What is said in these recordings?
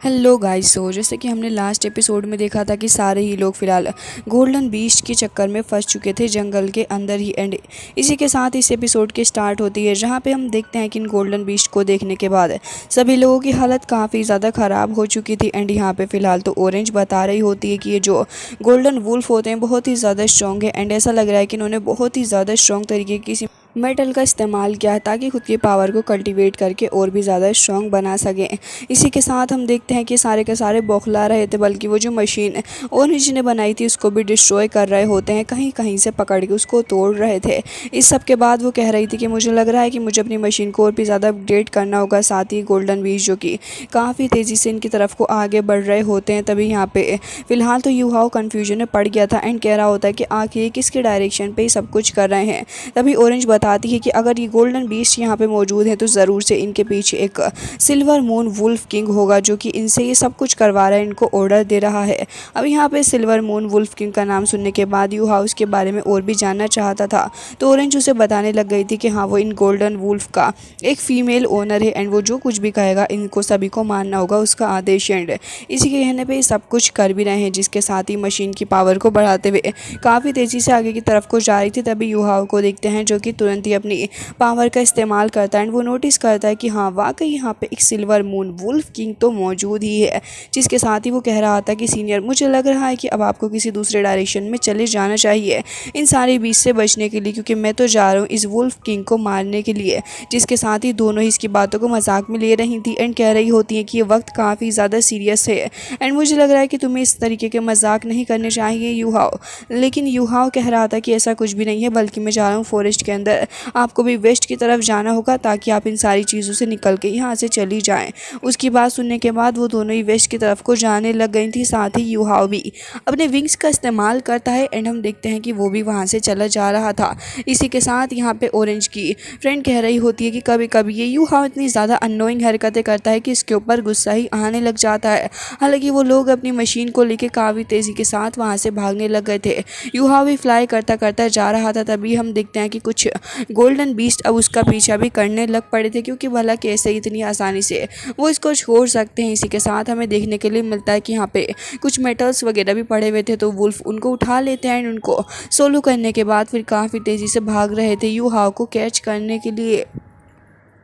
Hello guys. जैसे कि हमने लास्ट एपिसोड में देखा था कि सारे ही लोग फिलहाल गोल्डन बीस्ट के चक्कर में फंस चुके थे जंगल के अंदर ही। एंड इसी के साथ इस एपिसोड की स्टार्ट होती है जहाँ पे हम देखते हैं कि इन गोल्डन बीस्ट को देखने के बाद सभी लोगों की हालत काफ़ी ज़्यादा ख़राब हो चुकी थी। एंड यहाँ पे फिलहाल तो ऑरेंज बता रही होती है कि ये जो गोल्डन वुल्फ होते हैं बहुत ही ज़्यादा स्ट्रॉन्ग है। एंड ऐसा लग रहा है कि इन्होंने बहुत ही ज़्यादा स्ट्रॉन्ग तरीके की मेटल का इस्तेमाल किया है ताकि खुद की पावर को कल्टीवेट करके और भी ज़्यादा स्ट्रॉन्ग बना सकें। इसी के साथ हम देखते हैं कि सारे के सारे बौखला रहे थे, बल्कि वो जो मशीन ओनिज ने बनाई थी उसको भी डिस्ट्रॉय कर रहे होते हैं, कहीं कहीं से पकड़ के उसको तोड़ रहे थे। इस सब के बाद वो कह रही थी कि मुझे लग रहा है कि मुझे अपनी मशीन को और भी ज़्यादा अपडेट करना होगा। साथ ही गोल्डन बीज जो कि काफ़ी तेज़ी से इनकी तरफ को आगे बढ़ रहे होते हैं। तभी यहाँ पे फ़िलहाल तो यूहाओ कन्फ्यूजन में पड़ गया था एंड कह रहा होता है कि आखिर किसके डायरेक्शन पे सब कुछ कर रहे हैं। तभी ऑरेंज बताती है कि अगर ये गोल्डन बीस्ट यहाँ पे मौजूद है तो ज़रूर से इनके पीछे एक सिल्वर मून वुल्फ किंग होगा जो कि इनसे ये सब कुछ करवा रहा है, इनको ऑर्डर दे रहा है। अब यहाँ पे सिल्वर मून वुल्फ किंग का नाम सुनने के बाद यूहाओ उसके बारे में और भी जानना चाहता था, तो ऑरेंज उसे बताने लग गई थी कि हाँ वो इन गोल्डन वुल्फ का एक फ़ीमेल ओनर है एंड वो जो कुछ भी कहेगा इनको सभी को मानना होगा उसका आदेश। एंड इसी के कहने पर सब कुछ कर भी रहे हैं, जिसके साथ ही मशीन की पावर को बढ़ाते हुए काफ़ी तेज़ी से आगे की तरफ को जा रही थी। तभी यूहाओ को देखते हैं जो कि तुरंत ही अपनी पावर का इस्तेमाल करता है एंड वो नोटिस करता है कि हाँ वाकई यहाँ पे एक सिल्वर मून वुल्फ किंग तो मौजूद ही है। जिसके साथ ही वो कह रहा था कि सीनियर मुझे लग रहा है कि अब आपको किसी दूसरे डायरेक्शन में चले जाना चाहिए इन सारी बीच से बचने के लिए, क्योंकि मैं तो जा रहा हूँ इस वुल्फ किंग को मारने के लिए। जिसके साथ ही दोनों ही इसकी बातों को मजाक में ले रही थी एंड कह रही होती है कि ये वक्त काफ़ी ज़्यादा सीरियस है एंड मुझे लग रहा है कि तुम्हें इस तरीके के मजाक नहीं करने चाहिए यूहाओ। लेकिन यूहाओ कह रहा था कि ऐसा कुछ भी नहीं है, बल्कि मैं जा रहा हूँ फॉरेस्ट के अंदर, आपको भी वेस्ट की तरफ जाना होगा ताकि आप इन सारी चीज़ों से निकल के यहाँ से चली जाएं। उसकी बात सुनने के बाद वो दोनों ही वेस्ट की तरफ को जाने लग गई थी। साथ ही यूहाओ भी अपने विंग्स का इस्तेमाल करता है एंड हम देखते हैं कि वो भी वहाँ से चला जा रहा था। इसी के साथ यहाँ पे ऑरेंज की फ्रेंड कह रही होती है कि कभी कभी ये यूहाओ इतनी ज़्यादा अननोइंग हरकतें करता है कि इसके ऊपर गुस्सा ही आने लग जाता है। हालांकि वो लोग अपनी मशीन को लेकर काफ़ी तेज़ी के साथ वहाँ से भागने लग गए थे। यूहाओ भी फ्लाई करता करता जा रहा था। तभी हम देखते हैं कि कुछ गोल्डन बीस्ट अब उसका पीछा भी करने लग पड़े थे, क्योंकि भला कैसे इतनी आसानी से वो इसको छोड़ सकते हैं। इसी के साथ हमें देखने के लिए मिलता है कि यहाँ पे कुछ मेटल्स वगैरह भी पड़े हुए थे, तो वुल्फ उनको उठा लेते हैं एंड उनको सोलो करने के बाद फिर काफ़ी तेज़ी से भाग रहे थे यूहाओ को कैच करने के लिए।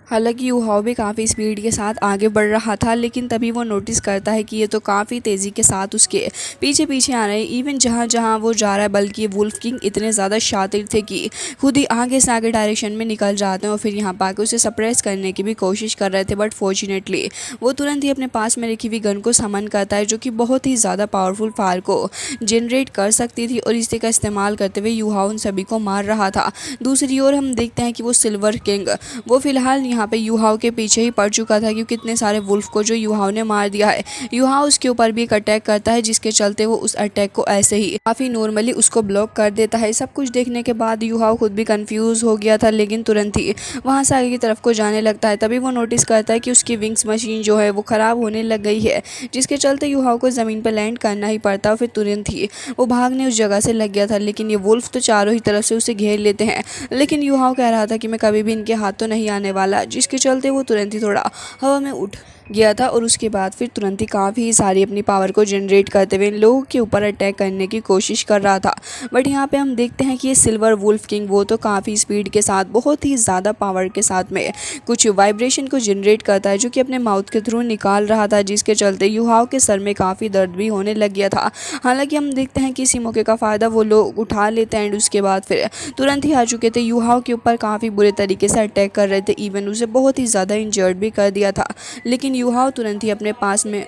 हालांकि यूहाओ भी काफ़ी स्पीड के साथ आगे बढ़ रहा था, लेकिन तभी वो नोटिस करता है कि ये तो काफ़ी तेज़ी के साथ उसके पीछे पीछे आ रहे हैं। इवन जहाँ जहाँ वो जा रहा है, बल्कि ये वुल्फ किंग इतने ज़्यादा शातिर थे कि खुद ही आगे से आगे डायरेक्शन में निकल जाते हैं और फिर यहाँ पर आके उसे सप्रेस करने की भी कोशिश कर रहे थे। बट फॉर्चुनेटली वो तुरंत ही अपने पास में रखी हुई गन को समन करता है जो कि बहुत ही ज़्यादा पावरफुल फायर को जनरेट कर सकती थी, और इसी का इस्तेमाल करते हुए यूहाओ उन सभी को मार रहा था। दूसरी ओर हम देखते हैं कि वो सिल्वर किंग वो फिलहाल यहाँ पे यूहाओ के पीछे ही पड़ चुका था, क्योंकि इतने सारे वुल्फ को जो यूहाओ ने मार दिया है। यूहाओ उसके ऊपर भी एक अटैक करता है, जिसके चलते वो उस अटैक को ऐसे ही काफ़ी नॉर्मली उसको ब्लॉक कर देता है। सब कुछ देखने के बाद यूहाओ खुद भी कंफ्यूज हो गया था, लेकिन तुरंत ही वहाँ से आगे की तरफ को जाने लगता है। तभी वो नोटिस करता है कि उसकी विंग्स मशीन जो है वो ख़राब होने लग गई है, जिसके चलते यूहाओ को ज़मीन पर लैंड करना ही पड़ता है। फिर तुरंत ही वो भागने उस जगह से लग गया था, लेकिन ये वुल्फ तो चारों ही तरफ से उसे घेर लेते हैं। लेकिन यूहाओ कह रहा था कि मैं कभी भी इनके हाथ तो नहीं आने वाला, जिसके चलते वो तुरंत ही थोड़ा हवा में उठ गया था और उसके बाद फिर तुरंत ही काफ़ी सारी अपनी पावर को जनरेट करते हुए इन लोगों के ऊपर अटैक करने की कोशिश कर रहा था। बट यहाँ पे हम देखते हैं कि ये सिल्वर वुल्फ किंग वो तो काफ़ी स्पीड के साथ बहुत ही ज़्यादा पावर के साथ में कुछ वाइब्रेशन को जनरेट करता है जो कि अपने माउथ के थ्रू निकाल रहा था, जिसके चलते यूहाओ के सर में काफ़ी दर्द भी होने लग गया था। हालांकि हम देखते हैं कि इसी मौके का फ़ायदा वो लोग उठा लेते हैं एंड उसके बाद फिर तुरंत ही आ चुके थे। यूहाओ के ऊपर काफ़ी बुरे तरीके से अटैक कर रहे थे, इवन उसे बहुत ही ज़्यादा इंजर्ड भी कर दिया था। लेकिन यूहाओ तुरंत ही अपने पास में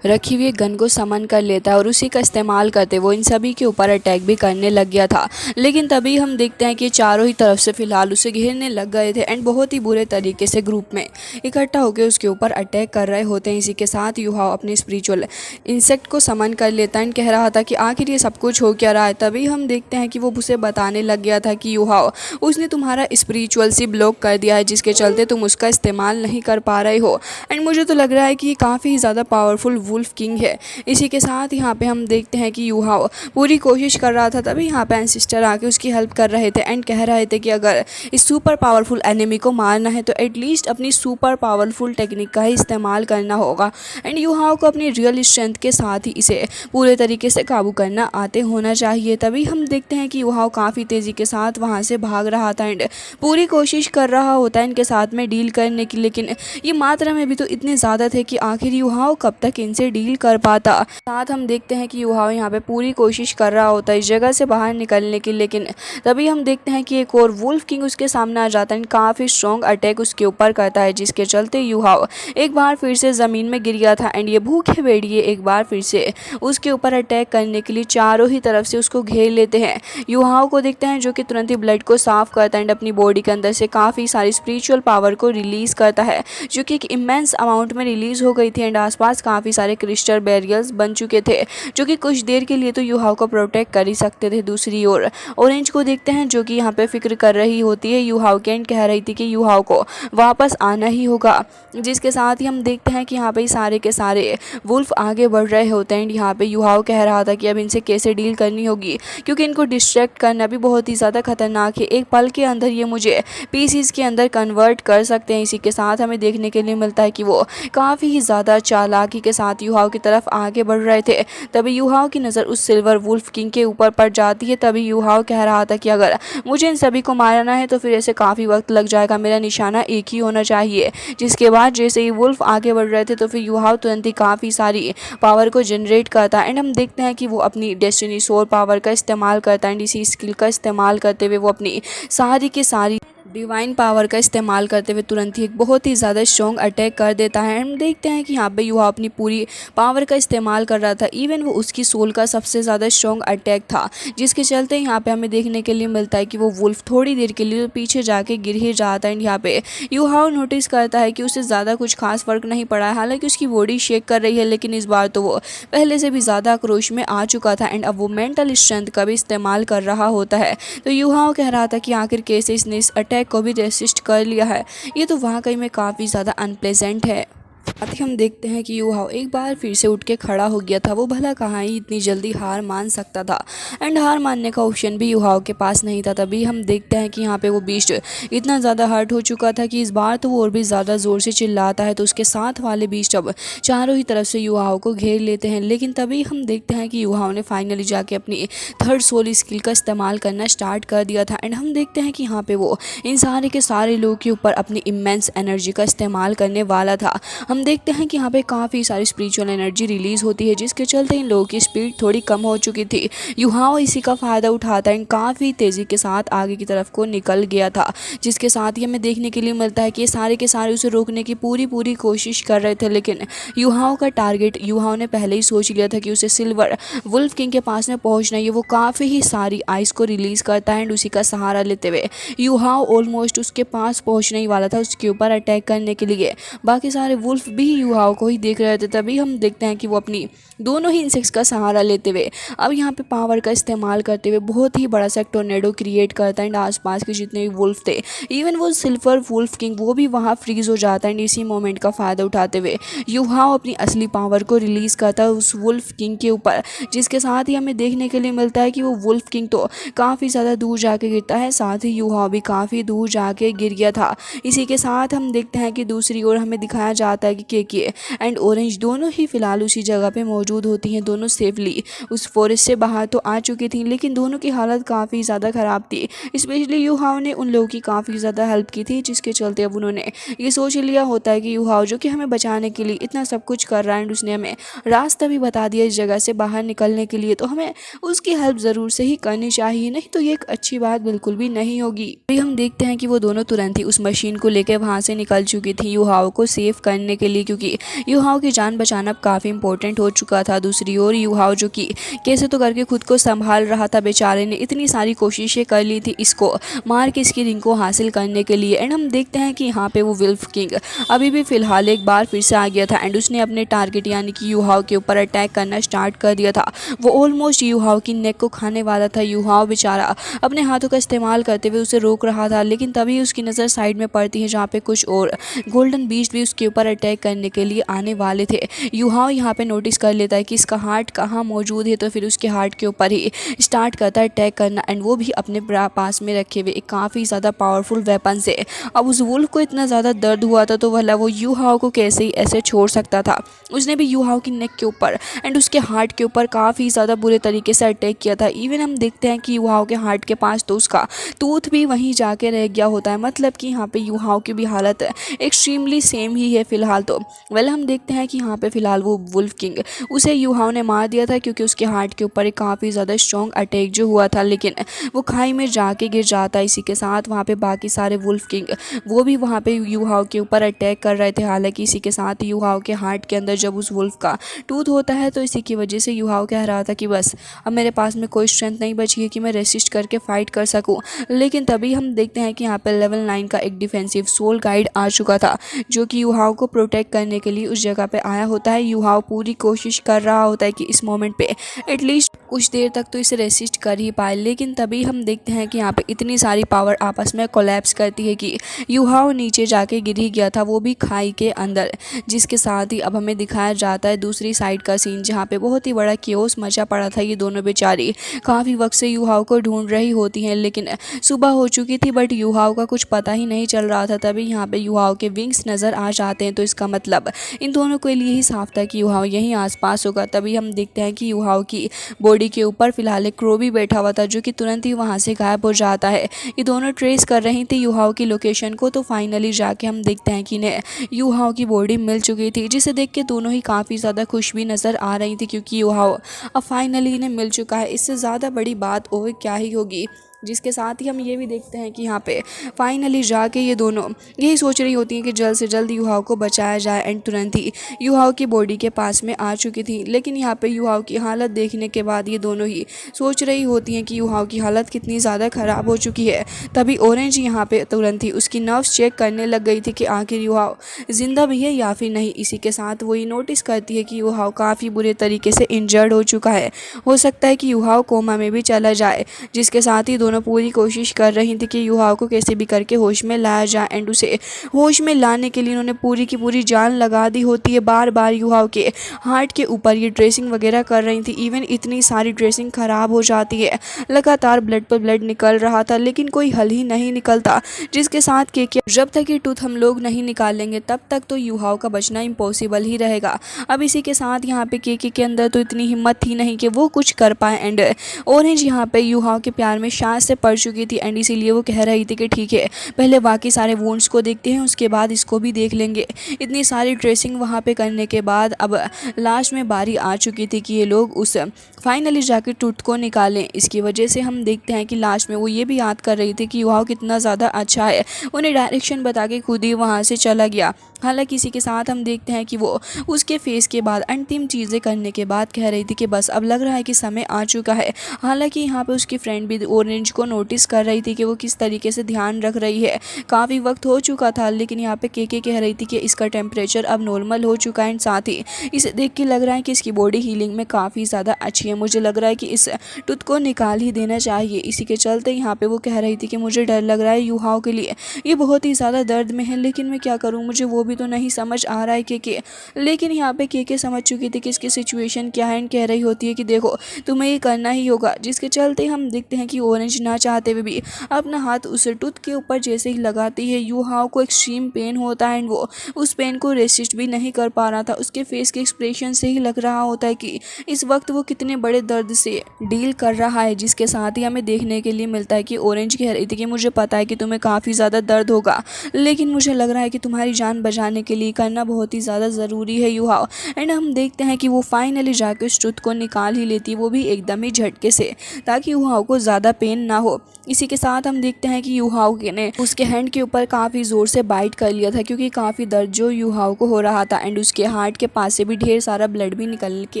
रखी हुई गन को समन कर लेता है और उसी का इस्तेमाल करते वो इन सभी के ऊपर अटैक भी करने लग गया था। लेकिन तभी हम देखते हैं कि चारों ही तरफ से फिलहाल उसे घेरने लग गए थे एंड बहुत ही बुरे तरीके से ग्रुप में इकट्ठा होकर उसके ऊपर अटैक कर रहे होते हैं। इसी के साथ यूहाओ अपने स्पिरिचुअल इंसेक्ट को समन कर लेता है एंड कह रहा था कि आखिर ये सब कुछ हो क्या रहा है। तभी हम देखते हैं कि वो उसे बताने लग गया था कि यूहाओ उसने तुम्हारा स्पिरिचुअल सी ब्लॉक कर दिया है, जिसके चलते तुम उसका इस्तेमाल नहीं कर पा रहे हो। एंड मुझे तो लग रहा है कि ये काफ़ी ज़्यादा पावरफुल वुल्फ किंग है। इसी के साथ यहाँ पे हम देखते हैं कि यूहाओ पूरी कोशिश कर रहा था, तभी यहाँ पे एंसिस्टर आके उसकी हेल्प कर रहे थे एंड कह रहे थे कि अगर इस सुपर पावरफुल एनिमी को मारना है तो एटलीस्ट अपनी सुपर पावरफुल टेक्निक का ही इस्तेमाल करना होगा एंड यूहाओ को अपनी रियल स्ट्रेंथ के साथ ही इसे पूरे तरीके से काबू करना आते होना चाहिए। तभी हम देखते हैं कि यूहाओ काफ़ी तेज़ी के साथ वहाँ से भाग रहा था एंड पूरी कोशिश कर रहा होता है इनके साथ में डील करने की, लेकिन ये मात्रा में भी तो इतने ज़्यादा थे कि आखिर यूहाओ कब तक इनसे डील कर पाता। साथ हम देखते हैं कि यूहाओ यहाँ पे पूरी कोशिश कर रहा होता है इस जगह से बाहर निकलने की, लेकिन तभी हम देखते हैं कि एक और वुल्फ किंग उसके सामने आ जाता है एंड काफ़ी स्ट्रॉन्ग अटैक उसके ऊपर करता है, जिसके चलते यूहाओ एक बार फिर से ज़मीन में गिर गया था एंड ये भूखे भेड़िए एक बार फिर से उसके ऊपर अटैक करने के लिए चारों ही तरफ से उसको घेर लेते हैं। यूहाओ को देखते हैं जो कि तुरंत ही ब्लड को साफ करता है एंड अपनी बॉडी के अंदर से काफ़ी सारी स्पिरिचुअल पावर को रिलीज़ करता है, जो कि एक इमेंस अमाउंट में रिलीज़ हो गई थी एंड आसपास काफ़ी सारे क्रिस्टल बैरियर्स बन चुके थे, जो कि कुछ देर के लिए तो यूहाओ को प्रोटेक्ट कर ही सकते थे। दूसरी ओर ऑरेंज को देखते हैं जो कि यहाँ पे फिक्र कर रही होती है यूहाओ के एंड कह रही थी कि यूहाओ को वापस आना ही होगा, जिसके साथ ही हम देखते हैं कि यहाँ पे सारे के सारे वुल्फ आगे बढ़ रहे होते हैं एंड यहाँ पे यूहाओ कह रहा था कि अब इनसे कैसे डील करनी होगी, क्योंकि इनको डिस्ट्रैक्ट करना भी बहुत ही ज़्यादा खतरनाक है। एक पल के अंदर ये मुझे पीसीज के अंदर कन्वर्ट कर सकते हैं। इसी के साथ हमें देखने के लिए मिलता है कि वो काफ़ी ही ज़्यादा चालाकी के साथ यूहाओ की तरफ आगे बढ़ रहे थे। तभी यूहाओ की नज़र उस सिल्वर वुल्फ किंग के ऊपर पड़ जाती है। तभी यूहाओ कह रहा था कि अगर मुझे इन सभी को मारना है तो फिर ऐसे काफ़ी वक्त लग जाएगा, मेरा निशाना एक ही होना चाहिए। जिसके बाद जैसे ही वुल्फ आगे बढ़ रहे थे तो फिर यूहाओ तुरंत ही काफ़ी सारी पावर को जनरेट करता है एंड हम देखते हैं कि वो अपनी डेस्टिनी सोल पावर का इस्तेमाल करता है एंड इसी स्किल का इस्तेमाल करते हुए वो अपनी सारी की सारी डिवाइन पावर का इस्तेमाल करते हुए तुरंत ही एक बहुत ही ज़्यादा स्ट्रॉन्ग अटैक कर देता है। हम देखते हैं कि यहाँ पे यूहाओ अपनी पूरी पावर का इस्तेमाल कर रहा था, इवन वो उसकी सोल का सबसे ज़्यादा स्ट्रॉन्ग अटैक था, जिसके चलते यहाँ पे हमें देखने के लिए मिलता है कि वो वुल्फ थोड़ी देर के लिए पीछे जाके गिर ही जाता है एंड यहाँ पे यूहाओ नोटिस करता है कि उसे ज़्यादा कुछ खास फर्क नहीं पड़ा है। हालांकि उसकी बॉडी शेक कर रही है, लेकिन इस बार तो वो पहले से भी ज़्यादा आक्रोश में आ चुका था एंड अब वो मेंटल स्ट्रेंथ का भी इस्तेमाल कर रहा होता है। तो यूहाओ कह रहा था कि आखिर कैसे इसने इस अटैक को भी रेसिस्ट कर लिया है, ये तो वाकई में काफ़ी ज़्यादा अनप्लेजेंट है। साथ ही हम देखते हैं कि यूहाओ एक बार फिर से उठ के खड़ा हो गया था। वो भला कहाँ ही इतनी जल्दी हार मान सकता था एंड हार मानने का ऑप्शन भी यूहाओ के पास नहीं था। तभी हम देखते हैं कि यहाँ पे वो बीस्ट इतना ज़्यादा हर्ट हो चुका था कि इस बार तो वो और भी ज़्यादा ज़ोर से चिल्लाता है। तो उसके साथ वाले बीस्ट अब चारों ही तरफ से यूहाओ को घेर लेते हैं, लेकिन तभी हम देखते हैं कि यूहाओ ने फाइनली जाके अपनी थर्ड सोल स्किल का इस्तेमाल करना स्टार्ट कर दिया था एंड हम देखते हैं कि यहाँ पे वो इन सारे के सारे लोगों के ऊपर अपनी इमेंस एनर्जी का इस्तेमाल करने वाला था। हम देखते हैं कि यहाँ पे काफ़ी सारी स्पिरिचुअल एनर्जी रिलीज़ होती है, जिसके चलते इन लोगों की स्पीड थोड़ी कम हो चुकी थी। यूहाओ इसी का फ़ायदा उठाता है, काफ़ी तेज़ी के साथ आगे की तरफ को निकल गया था, जिसके साथ ही हमें देखने के लिए मिलता है कि ये सारे के सारे उसे रोकने की पूरी कोशिश कर रहे थे। लेकिन यूहाओ का टारगेट यूहाओ ने पहले ही सोच लिया था कि उसे सिल्वर वुल्फ किंग के पास में पहुँचना है। वो काफ़ी ही सारी आइस को रिलीज़ करता है एंड उसी का सहारा लेते हुए यूहाओ ऑलमोस्ट उसके पास पहुँचने ही वाला था उसके ऊपर अटैक करने के लिए। बाकी सारे वुल्फ भी यूहाओ को ही देख रहे थे। तभी हम देखते हैं कि वो अपनी दोनों ही इंसेक्ट्स का सहारा लेते हुए अब यहाँ पे पावर का इस्तेमाल करते हुए बहुत ही बड़ा सा टोर्नेडो क्रिएट करता है एंड आसपास के जितने भी वुल्फ थे, इवन वो सिल्वर वुल्फ किंग वो भी वहाँ फ्रीज हो जाता है एंड इसी मोमेंट का फ़ायदा उठाते हुए यूहाओ अपनी असली पावर को रिलीज़ करता है उस वुल्फ किंग के ऊपर, जिसके साथ ही हमें देखने के लिए मिलता है कि वो वुल्फ किंग तो काफ़ी ज़्यादा दूर जाके गिरता है, साथ ही यूहाओ भी काफ़ी दूर जाके गिर गया था। इसी के साथ हम देखते हैं कि दूसरी ओर हमें दिखाया जाता है कि केके एंड ऑरेंज दोनों ही फिलहाल उसी जगह पे मौजूद होती हैं। दोनों सेफली उस फॉरेस्ट से बाहर तो आ चुकी थी, लेकिन दोनों की हालत काफ़ी ज़्यादा ख़राब थी। स्पेशली यूहाओ ने उन लोगों की काफ़ी ज़्यादा हेल्प की थी, जिसके चलते अब उन्होंने ये सोच लिया होता है कि यूहाओ जो कि हमें बचाने के लिए इतना सब कुछ कर रहा है एंड उसने हमें रास्ता भी बता दिया इस जगह से बाहर निकलने के लिए, तो हमें उसकी हेल्प ज़रूर से ही करनी चाहिए, नहीं तो ये एक अच्छी बात बिल्कुल भी नहीं होगी। अभी हम देखते हैं कि वो दोनों तुरंत ही उस मशीन को लेकर वहाँ से निकल चुकी थी यूहाओ को सेव करने के लिए, क्योंकि यूहाओ की जान बचाना काफ़ी इंपॉर्टेंट हो चुका था। दूसरी ओर यूहाओ जो कि कैसे तो करके खुद को संभाल रहा था, बेचारे ने इतनी सारी कोशिशें कर ली थी इसको मार के इसकी रिंग को हासिल करने के लिए एंड हम देखते हैं कि यहाँ पे वो वुल्फ किंग अभी भी फिलहाल एक बार फिर से आ गया था एंड उसने अपने टारगेट यानी कि यूहाओ के ऊपर अटैक करना स्टार्ट कर दिया था। वो ऑलमोस्ट यूहाओ की नेक को खाने वाला था। यूहाओ बेचारा अपने हाथों का इस्तेमाल करते हुए उसे रोक रहा था, लेकिन तभी उसकी नज़र साइड में पड़ती है जहाँ पे कुछ और गोल्डन बीस्ट भी उसके ऊपर अटैक अटैक करने के लिए आने वाले थे। युहाओ यहाँ पे नोटिस कर लेता है कि इसका हार्ट कहाँ मौजूद है, तो फिर उसके हार्ट के ऊपर ही स्टार्ट करता है अटैक करना, एंड वो भी अपने पास में रखे हुए एक काफ़ी ज़्यादा पावरफुल वेपन से। अब उस वुल्फ को इतना ज़्यादा दर्द हुआ था तो भला वो युहाओ को कैसे ही ऐसे छोड़ सकता था। उसने भी युहाओ की नेक के ऊपर एंड उसके हार्ट के ऊपर काफ़ी ज़्यादा बुरे तरीके से अटैक किया था। इवन हम देखते हैं कि युहाओ के हार्ट के पास तो उसका टूथ भी वहीं जाके रह गया होता है, मतलब कि यहाँ पे युहाओ की भी हालत एक्सट्रीमली सेम ही है फिलहाल तो। वेल हम देखते हैं कि यहाँ पे फिलहाल वो वुल्फ किंग उसे युहाओ ने मार दिया था क्योंकि उसके हार्ट के ऊपर एक काफ़ी ज़्यादा स्ट्रॉन्ग अटैक जो हुआ था, लेकिन वो खाई में जाके गिर जाता है। इसी के साथ वहाँ पे बाकी सारे वुल्फ किंग वो भी वहाँ पे युहाओ के ऊपर अटैक कर रहे थे। हालांकि इसी के साथ युहाओ के हार्ट के अंदर जब उस वुल्फ का टूथ होता है तो इसी की वजह से युहाओ कह रहा था कि बस अब मेरे पास में कोई स्ट्रेंथ नहीं बची है कि मैं रेसिस्ट करके फाइट कर सकूं। लेकिन तभी हम देखते हैं कि यहाँ पे लेवल 9 का एक डिफेंसिव सोल गाइड आ चुका था जो कि युहाओ को प्रोटेक्ट करने के लिए उस जगह पे आया होता है। युहाओ पूरी कोशिश कर रहा होता है कि इस मोमेंट पे एटलीस्ट कुछ देर तक तो इसे रेसिस्ट कर ही पाए, लेकिन तभी हम देखते हैं कि यहाँ पे इतनी सारी पावर आपस में कोलैप्स करती है कि युहाओ नीचे जाके गिर ही गया था, वो भी खाई के अंदर। जिसके साथ ही अब हमें दिखाया जाता है दूसरी साइड का सीन जहाँ पे बहुत ही बड़ा केओस मचा पड़ा था। ये दोनों बेचारी काफ़ी वक्त से युहाओ को ढूंढ रही होती हैं, लेकिन सुबह हो चुकी थी बट युहाओ का कुछ पता ही नहीं चल रहा था। तभी यहाँ पे युहाओ के विंग्स नज़र आ जाते हैं, तो इसका मतलब इन दोनों के लिए ही साफ था कि युहाओ यहीं आसपास होगा। तभी हम देखते हैं कि युहाओ की बॉडी के ऊपर फिलहाल एक क्रो भी बैठा हुआ था जो कि तुरंत ही वहाँ से गायब हो जाता है। ये दोनों ट्रेस कर रही थी युहाओ की लोकेशन को, तो फाइनली जाके हम देखते हैं कि इन्हें युहाओ की बॉडी मिल चुकी थी, जिसे देख के दोनों ही काफ़ी ज़्यादा खुश भी नज़र आ रही थी क्योंकि युहाओ अब फाइनली इन्हें मिल चुका है। इससे ज़्यादा बड़ी बात और क्या ही होगी। जिसके साथ ही हम ये भी देखते हैं कि यहाँ पे फाइनली जाके ये दोनों यही सोच रही होती हैं कि जल्द से जल्द युहाओ को बचाया जाए, एंड तुरंत ही युहाओ की बॉडी के पास में आ चुकी थी। लेकिन यहाँ पे युहाओ की हालत देखने के बाद ये दोनों ही सोच रही होती हैं कि युहाओ की हालत कितनी ज़्यादा ख़राब हो चुकी है। तभी ऑरेंज यहाँ पे तुरंत ही उसकी नर्व्स चेक करने लग गई थी कि आखिर युहाओ ज़िंदा भी है या फिर नहीं। इसी के साथ वो ये नोटिस करती है कि युहाओ काफ़ी बुरे तरीके से इंजर्ड हो चुका है, हो सकता है कि युहाओ कोमा में भी चला जाए। जिसके साथ ही दोनों पूरी कोशिश कर रही थी कि युहाओ को कैसे भी करके होश में लाया जाए, एंड उसे होश में लाने के लिए उन्होंने पूरी की पूरी जान लगा दी होती है। बार बार युहाओ के हार्ट के ऊपर ये ड्रेसिंग वगैरह कर रही थी। इवन इतनी सारी ड्रेसिंग ख़राब हो जाती है, लगातार ब्लड पर ब्लड निकल रहा था लेकिन कोई हल ही नहीं निकलता। जिसके साथ के जब तक ये टूथ हम लोग नहीं निकालेंगे तब तक तो युहाओ का बचना इम्पॉसिबल ही रहेगा। अब इसी के साथ यहाँ पे के अंदर तो इतनी हिम्मत थी नहीं कि वो कुछ कर पाए, एंड ऑरेंज यहाँ पे युहाओ के प्यार में शायद से पड़ चुकी थी, एंड इसीलिए वो कह रही थी कि ठीक है पहले बाकी सारे वुंड्स को देखते हैं उसके बाद इसको भी देख लेंगे। इतनी सारी ड्रेसिंग वहाँ पे करने के बाद अब लास्ट में बारी आ चुकी थी कि ये लोग उस फाइनली जाके टूथ को निकालें। इसकी वजह से हम देखते हैं कि लास्ट में वो ये भी याद कर रही थी कि युहाओ कितना ज़्यादा अच्छा है, उन्हें डायरेक्शन बता के खुद ही वहाँ से चला गया। हालांकि इसी के साथ हम देखते हैं कि वो उसके फेस के बाद अंतिम चीज़ें करने के बाद कह रही थी कि बस अब लग रहा है कि समय आ चुका है। हालांकि यहाँ पे उसकी फ्रेंड भी ऑरेंज को नोटिस कर रही थी कि वो किस तरीके से ध्यान रख रही है। काफ़ी वक्त हो चुका था, लेकिन यहाँ पे के कह रही थी कि इसका टेम्परेचर अब नॉर्मल हो चुका है, साथ ही इसे देख के लग रहा है कि इसकी बॉडी हीलिंग में काफ़ी ज़्यादा अच्छी है। मुझे लग रहा है कि इस टूथ को निकाल ही देना चाहिए। इसी के चलते यहाँ पे वो कह रही थी कि मुझे डर लग रहा है युहाओ के लिए, ये बहुत ही ज़्यादा दर्द में है, लेकिन मैं क्या करूँ, मुझे वो भी तो नहीं समझ आ रहा है के। लेकिन यहाँ पे के समझ चुकी थी कि इसकी सिचुएशन क्या है, एंड कह रही होती है कि देखो तुम्हें ये करना ही होगा। जिसके चलते हम देखते हैं कि ऑरेंज ना चाहते हुए भी अपना हाथ उस टूथ के ऊपर जैसे ही लगाती है, युहाओ को एक्सट्रीम पेन होता है, एंड वो उस पेन को रेसिस्ट भी नहीं कर पा रहा था। उसके फेस के एक्सप्रेशन से ही लग रहा होता है कि इस वक्त वो कितने बड़े दर्द से डील कर रहा है। जिसके साथ ही हमें देखने के लिए मिलता है कि ऑरेंज कह रही थी कि मुझे पता है कि तुम्हें काफ़ी ज़्यादा दर्द होगा, लेकिन मुझे लग रहा है कि तुम्हारी जान बचाने के लिए करना बहुत ही ज़्यादा ज़रूरी है युहाओ। एंड हम देखते हैं कि वो फाइनली जाकर उस टूथ को निकाल ही लेती है, वो भी एकदम ही झटके से, ताकि युहाओ को ज़्यादा पेन ना हो। इसी के साथ हम देखते हैं कि युहाओ ने उसके हैंड के ऊपर काफ़ी ज़ोर से बाइट कर लिया था क्योंकि काफ़ी दर्द जो युहाओ को हो रहा था, एंड उसके हार्ट के पास से भी ढेर सारा ब्लड भी निकल के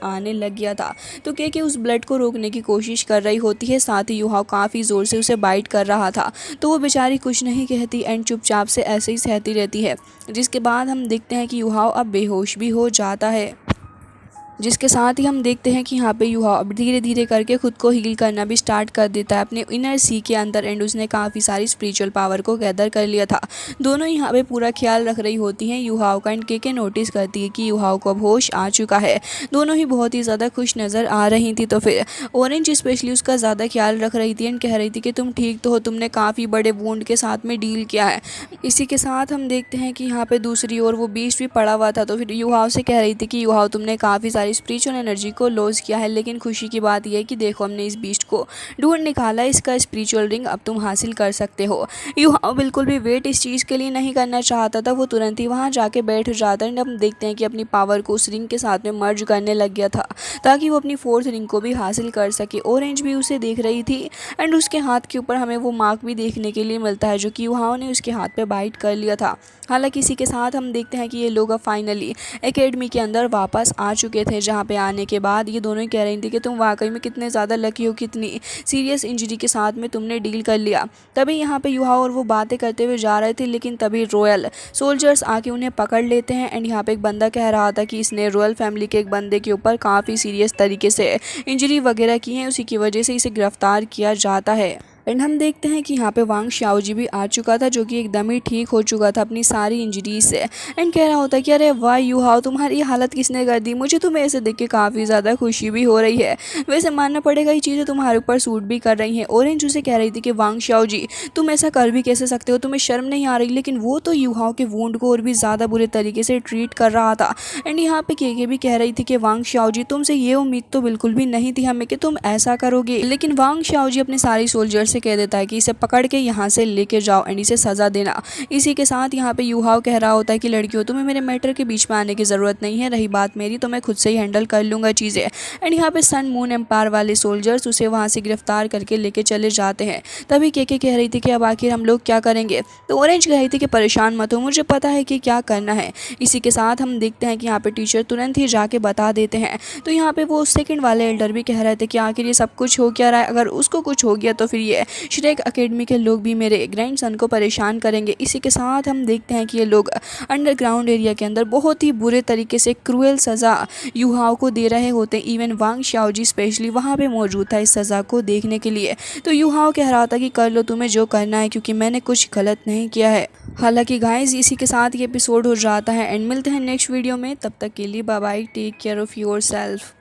आने लग गया था। तो के उस ब्लड को रोकने की कोशिश कर रही होती है, साथ ही युहाओ काफ़ी ज़ोर से उसे बाइट कर रहा था। तो वो बेचारी कुछ नहीं कहती एंड चुपचाप से ऐसे ही सहती रहती है। जिसके बाद हम देखते हैं कि युहाओ अब बेहोश भी हो जाता है। जिसके साथ ही हम देखते हैं कि यहाँ पे युहा अब धीरे धीरे करके खुद को हील करना भी स्टार्ट कर देता है अपने इनर सी के अंदर एंड उसने काफ़ी सारी स्पिरिचुअल पावर को गैदर कर लिया था। दोनों यहाँ पे पूरा ख्याल रख रही होती हैं युहाओ का एंड के नोटिस करती है कि युहाओ को अब होश आ चुका है। दोनों ही बहुत ही ज़्यादा खुश नज़र आ रही थी। तो फिर ऑरेंज स्पेशली उसका ज़्यादा ख्याल रख रही थी एंड कह रही थी कि तुम ठीक तो हो, तुमने काफ़ी बड़े वुंड के साथ में डील किया है। इसी के साथ हम देखते हैं कि यहाँ पे दूसरी ओर वो बीस्ट भी पड़ा हुआ था। तो फिर युहाओ से कह रही थी कि युहाओ तुमने काफ़ी सारी स्पिरिचुअल एनर्जी को लॉस किया है, लेकिन खुशी की बात यह है कि देखो हमने इस बीस्ट को ढूंढ निकाला, इसका स्पिरिचुअल रिंग अब तुम हासिल कर सकते हो। युहाओ बिल्कुल भी वेट इस चीज़ के लिए नहीं करना चाहता था, वो तुरंत ही वहाँ जाके बैठ जाता है एंड हम देखते हैं कि अपनी पावर को उस रिंग के साथ में मर्ज करने लग गया था ताकि वो अपनी फोर्थ रिंग को भी हासिल कर सके। ऑरेंज भी उसे देख रही थी एंड उसके हाथ के ऊपर हमें वो मार्क भी देखने के लिए मिलता है जो कि युहाओ ने उसके हाथ पे बाइट कर लिया था। हालांकि इसी के साथ हम देखते हैं कि ये लोग अब फाइनली एकेडमी के अंदर वापस आ चुके थे, जहाँ पे आने के बाद ये दोनों ही कह रही थी कि तुम वाकई में कितने ज़्यादा लकी हो, कितनी सीरियस इंजरी के साथ में तुमने डील कर लिया। तभी यहाँ पे युहाओ और वो बातें करते हुए जा रहे थे, लेकिन तभी रॉयल सोल्जर्स आके उन्हें पकड़ लेते हैं एंड यहाँ पे एक बंदा कह रहा था कि इसने रॉयल फैमिली के एक बंदे के ऊपर काफ़ी सीरियस तरीके से इंजरी वगैरह की है, उसी की वजह से इसे गिरफ्तार किया जाता है। एंड हम देखते हैं कि यहाँ पे वांग शाओजी भी आ चुका था जो कि एकदम ही ठीक हो चुका था अपनी सारी इंजरी से एंड कह रहा होता है कि अरे वाह युहाओ तुम्हारी हालत किसने कर दी, मुझे तुम्हें ऐसे देख के काफ़ी ज़्यादा खुशी भी हो रही है। वैसे मानना पड़ेगा ये चीज़ें तुम्हारे ऊपर सूट भी कर रही हैं। ऑरेंज उसे कह रही थी कि वांग शाओजी तुम ऐसा कर भी कैसे सकते हो, तुम्हें शर्म नहीं आ रही। लेकिन वो तो युहाओ के वुंड को और भी ज़्यादा बुरे तरीके से ट्रीट कर रहा था एंड यहाँ पे के भी कह रही थी कि वांग शाओजी तुमसे ये उम्मीद तो बिल्कुल भी नहीं थी हमें कि तुम ऐसा करोगे। लेकिन वांग शाओजी अपने सारी सोल्जर से कह देता है कि इसे पकड़ के यहाँ से लेके जाओ एंड इसे सज़ा देना। इसी के साथ यहाँ पे युहाओ कह रहा होता है कि लड़कियों तुम्हें मेरे मैटर के बीच में आने की ज़रूरत नहीं है, रही बात मेरी तो मैं खुद से ही हैंडल कर लूँगा चीज़ें। एंड यहाँ पे सन मून एम्पायर वाले सोल्जर्स उसे वहाँ से गिरफ्तार करके लेके चले जाते हैं। तभी के कह रही थी कि अब आखिर हम लोग क्या करेंगे। तो ऑरेंज कह रही थी कि परेशान मत हो, मुझे पता है कि क्या करना है। इसी के साथ हम देखते हैं कि यहाँ पे टीचर तुरंत ही जाके बता देते हैं। तो यहाँ पे वो सेकंड वाले एल्डर भी कह रहे थे कि आखिर ये सब कुछ हो क्या रहा है, अगर उसको कुछ हो गया तो फिर ये श्रेक एकेडमी के लोग भी मेरे ग्रैंडसन को परेशान करेंगे। इसी के साथ हम देखते हैं कि ये लोग अंडरग्राउंड एरिया के अंदर बहुत ही बुरे तरीके से क्रूएल सज़ा युहाओं को दे रहे होते हैं। इवन वांग शाओजी स्पेशली वहाँ पे मौजूद था इस सज़ा को देखने के लिए। तो युहाओं कह रहा था कि कर लो तुम्हें जो करना है, क्योंकि मैंने कुछ गलत नहीं किया है। हालांकि गाइस इसी के साथ ये एपिसोड हो जाता है एंड मिलते हैं नेक्स्ट वीडियो में। तब तक के लिए bye bye, take care of your self.